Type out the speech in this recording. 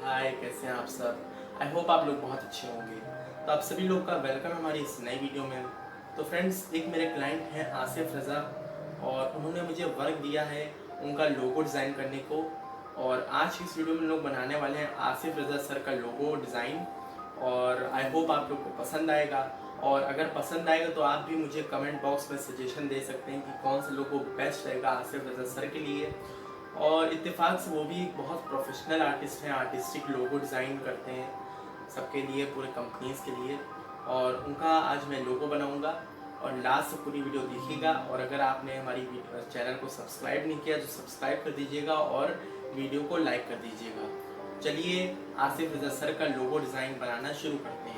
हाय, कैसे हैं आप सब। आई होप आप लोग बहुत अच्छे होंगे। तो आप सभी लोग का वेलकम हमारी इस नई वीडियो में। तो फ्रेंड्स, एक मेरे क्लाइंट हैं आसिफ रज़ा और उन्होंने मुझे वर्क दिया है उनका लोगो डिज़ाइन करने को। और आज की इस वीडियो में लोग बनाने वाले हैं आसिफ रज़ा सर का लोगो डिज़ाइन। और आई होप आप लोग को पसंद आएगा। और अगर पसंद आएगा तो आप भी मुझे कमेंट बॉक्स में सजेशन दे सकते हैं कि कौन सा लोगो बेस्ट रहेगा आसिफ रज़ा सर के लिए। और इत्तेफाक से वो भी एक बहुत प्रोफेशनल आर्टिस्ट हैं, आर्टिस्टिक लोगो डिज़ाइन करते हैं सबके लिए, पूरे कंपनीज़ के लिए। और उनका आज मैं लोगो बनाऊंगा और लास्ट से पूरी वीडियो देखिएगा। और अगर आपने हमारी चैनल को सब्सक्राइब नहीं किया तो सब्सक्राइब कर दीजिएगा और वीडियो को लाइक कर दीजिएगा। चलिए आसिफ रज़ा सर का लोगो डिज़ाइन बनाना शुरू करते हैं।